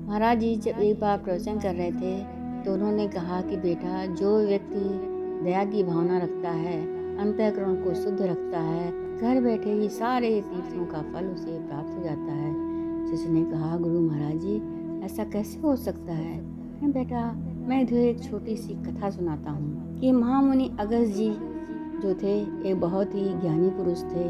महाराज जी जब एक बार प्रवचन कर रहे थे तो उन्होंने कहा कि बेटा, जो व्यक्ति दया की भावना रखता है, अंतःकरण को शुद्ध रखता है, घर बैठे ही सारे तीर्थों का फल उसे प्राप्त हो जाता है। शिष्य ने कहा, गुरु महाराज जी, ऐसा कैसे हो सकता है? बेटा, मैं तुझे एक छोटी सी कथा सुनाता हूँ कि महामुनि अगस्त्य जी जो थे, एक बहुत ही ज्ञानी पुरुष थे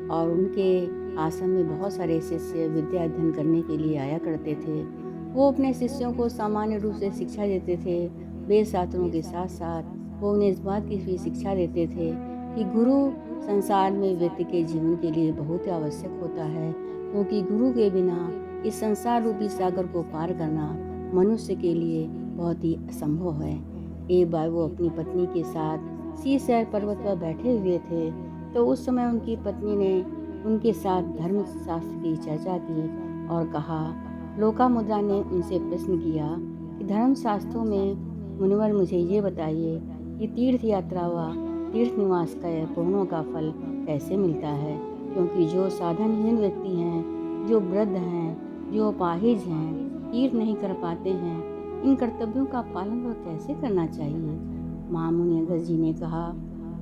और उनके आश्रम में बहुत सारे शिष्य विद्या अध्ययन करने के लिए आया करते थे। वो अपने शिष्यों को सामान्य रूप से शिक्षा देते थे। वेद शास्त्रों के साथ साथ वो उन्हें इस बात की भी शिक्षा देते थे कि गुरु संसार में व्यक्ति के जीवन के लिए बहुत ही आवश्यक होता है, क्योंकि गुरु के बिना इस संसार रूपी सागर को पार करना मनुष्य के लिए बहुत ही असंभव है। एक बार वो अपनी पत्नी के साथ शीशैल पर्वत पर बैठे हुए थे, तो उस समय उनकी पत्नी ने उनके साथ धर्मशास्त्र की चर्चा की और कहा। लोकामुद्रा ने उनसे प्रश्न किया कि धर्मशास्त्रों में मुनिवर, मुझे ये बताइए कि तीर्थ यात्रा व तीर्थ निवास का पुण्यों का फल कैसे मिलता है, क्योंकि जो साधनहीन व्यक्ति हैं, जो वृद्ध हैं, जो अपाहिज हैं, तीर्थ नहीं कर पाते हैं, इन कर्तव्यों का पालन वह कैसे करना चाहिए। महामुनि अगस्त्य जी ने कहा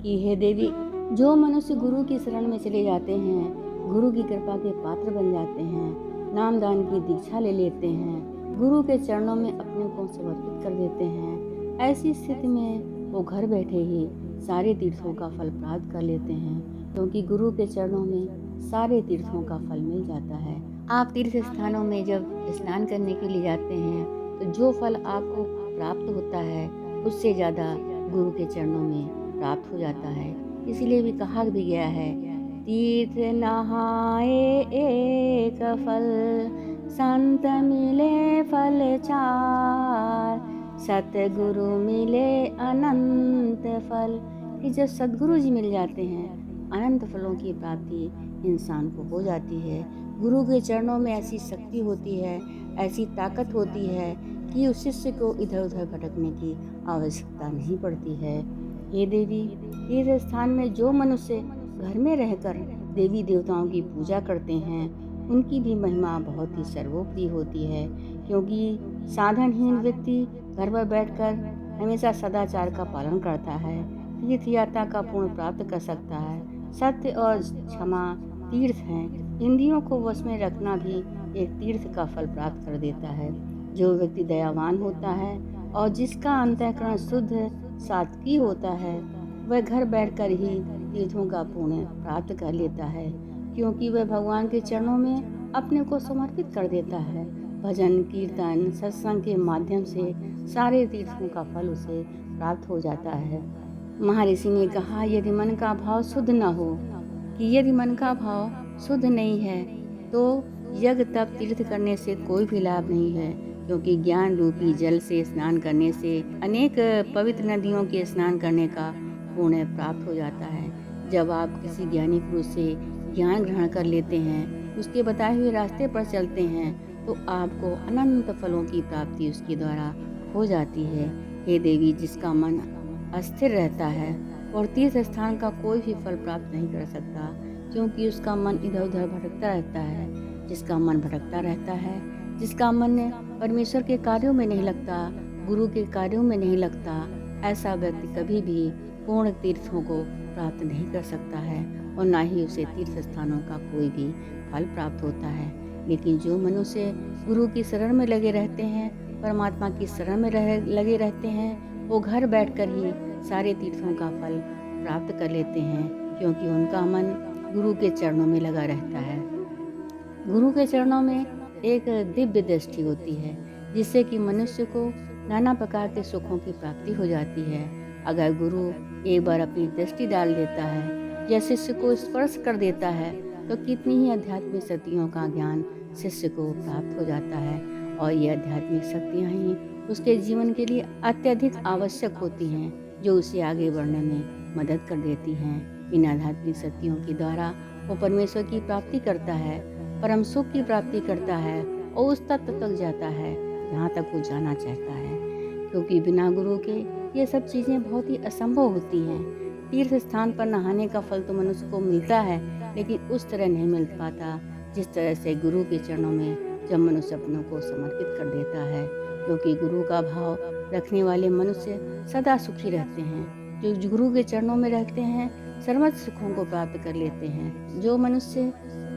कि हे देवी, जो मनुष्य गुरु की शरण में चले जाते हैं, गुरु की कृपा के पात्र बन जाते हैं, नामदान की दीक्षा ले लेते हैं, गुरु के चरणों में अपने को समर्पित कर देते हैं, ऐसी स्थिति में वो घर बैठे ही सारे तीर्थों का फल प्राप्त कर लेते हैं, क्योंकि गुरु के चरणों में सारे तीर्थों का फल मिल जाता है। आप तीर्थ स्थानों में जब स्नान करने के लिए जाते हैं तो जो फल आपको प्राप्त होता है उससे ज़्यादा गुरु के चरणों में प्राप्त हो जाता है। इसीलिए भी कहा भी गया है, तीर्थ नहाए एक फल, संत मिले फल चार, सतगुरु मिले अनंत फल। कि जब सदगुरु जी मिल जाते हैं, अनंत फलों की प्राप्ति इंसान को हो जाती है। गुरु के चरणों में ऐसी शक्ति होती है, ऐसी ताकत होती है कि उस शिष्य को इधर उधर भटकने की आवश्यकता नहीं पड़ती है। हे देवी, तीर्थ स्थान में जो मनुष्य घर में रहकर देवी देवताओं की पूजा करते हैं, उनकी भी महिमा बहुत ही सर्वोपरि होती है, क्योंकि साधनहीन व्यक्ति घर पर बैठकर हमेशा सदाचार का पालन करता है, तीर्थ यात्रा का पुण्य प्राप्त कर सकता है। सत्य और क्षमा तीर्थ हैं। इंद्रियों को वश में रखना भी एक तीर्थ का फल प्राप्त कर देता है। जो व्यक्ति दयावान होता है और जिसका अंतःकरण शुद्ध सात्विकी होता है, वह घर बैठकर ही तीर्थों का पुण्य प्राप्त कर लेता है, क्योंकि वह भगवान के चरणों में अपने को समर्पित कर देता है। भजन कीर्तन सत्संग के माध्यम से सारे तीर्थों का फल उसे प्राप्त हो जाता है। महर्षि ने कहा, यदि मन का भाव शुद्ध न हो, कि यदि मन का भाव शुद्ध नहीं है तो यज्ञ तप तीर्थ करने से कोई भी लाभ नहीं है, क्योंकि ज्ञान रूपी जल से स्नान करने से अनेक पवित्र नदियों के स्नान करने का पुण्य प्राप्त हो जाता है। जब आप किसी ज्ञानी पुरुष से ज्ञान ग्रहण कर लेते हैं, उसके बताए हुए रास्ते पर चलते हैं, तो आपको अनंत फलों की प्राप्ति उसके द्वारा हो जाती है। हे देवी, जिसका मन अस्थिर रहता है और तीर्थ स्थान का कोई भी फल प्राप्त नहीं कर सकता, क्योंकि उसका मन इधर उधर भटकता रहता है। जिसका मन भटकता रहता है, जिसका मन परमेश्वर के कार्यों में नहीं लगता, गुरु के कार्यों में नहीं लगता, ऐसा व्यक्ति कभी भी पूर्ण तीर्थों को प्राप्त नहीं कर सकता है और ना ही उसे तीर्थ स्थानों का कोई भी फल प्राप्त होता है। लेकिन जो मनुष्य गुरु की शरण में लगे रहते हैं, परमात्मा की शरण में लगे रहते हैं, वो घर बैठकर ही सारे तीर्थों का फल प्राप्त कर लेते हैं, क्योंकि उनका मन गुरु के चरणों में लगा रहता है। गुरु के चरणों में एक दिव्य दृष्टि होती है, जिससे कि मनुष्य को नाना प्रकार के सुखों की प्राप्ति हो जाती है। अगर गुरु एक बार अपनी दृष्टि डाल देता है या शिष्य को स्पर्श कर देता है, तो कितनी ही आध्यात्मिक शक्तियों का ज्ञान शिष्य को प्राप्त हो जाता है, और ये आध्यात्मिक शक्तियाँ ही उसके जीवन के लिए अत्यधिक आवश्यक होती हैं, जो उसे आगे बढ़ने में मदद कर देती हैं। इन आध्यात्मिक शक्तियों के द्वारा वो परमेश्वर की प्राप्ति करता है, परम सुख की प्राप्ति करता है और उस तत्व तक जाता है जहाँ तक वो जाना चाहता है, क्योंकि बिना गुरु के ये सब चीज़ें बहुत ही असंभव होती हैं। तीर्थ स्थान पर नहाने का फल तो मनुष्य को मिलता है, लेकिन उस तरह नहीं मिल पाता जिस तरह से गुरु के चरणों में जब मनुष्य अपनों को समर्पित कर देता है, क्योंकि गुरु का भाव रखने वाले मनुष्य सदा सुखी रहते हैं। जो गुरु के चरणों में रहते हैं सर्वत्र सुखों को प्राप्त कर लेते हैं। जो मनुष्य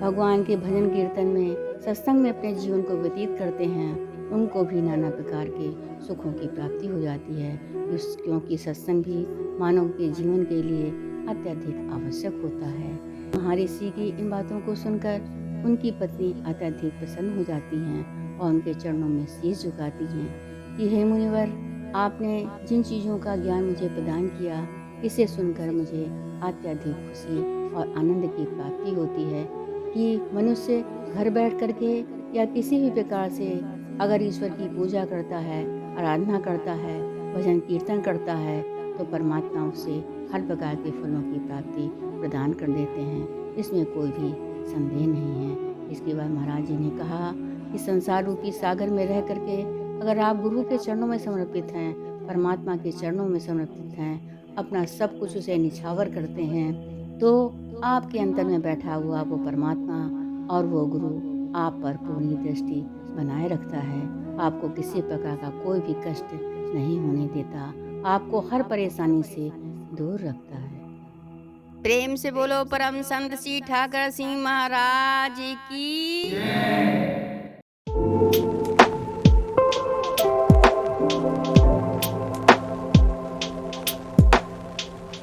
भगवान के भजन कीर्तन में सत्संग में अपने जीवन को व्यतीत करते हैं उनको भी नाना प्रकार के सुखों की प्राप्ति हो जाती है, क्योंकि सत्संग भी मानव के जीवन के लिए अत्यधिक आवश्यक होता है। महर्षि की इन बातों को सुनकर उनकी पत्नी अत्यधिक प्रसन्न हो जाती हैं और उनके चरणों में शीश झुकाती हैं कि हे मुनिवर, आपने जिन चीज़ों का ज्ञान मुझे प्रदान किया, इसे सुनकर मुझे अत्यधिक खुशी और आनंद की प्राप्ति होती है कि मनुष्य घर बैठ करके या किसी भी प्रकार से अगर ईश्वर की पूजा करता है, आराधना करता है, भजन कीर्तन करता है तो परमात्मा उसे हर प्रकार के फलों की प्राप्ति प्रदान कर देते हैं। इसमें कोई भी संदेह नहीं है। इसके बाद महाराज जी ने कहा कि संसार रूपी सागर में रह करके अगर आप गुरु के चरणों में समर्पित हैं, परमात्मा के चरणों में समर्पित हैं, अपना सब कुछ उसे निछावर करते हैं, तो आपके अंतर में बैठा हुआ वो परमात्मा और वो गुरु आप पर पूर्ण दृष्टि बनाए रखता है। आपको किसी प्रकार का कोई भी कष्ट नहीं होने देता, आपको हर परेशानी से दूर रखता है। प्रेम से बोलो परम संत श्री ठाकर सिंह महाराज की।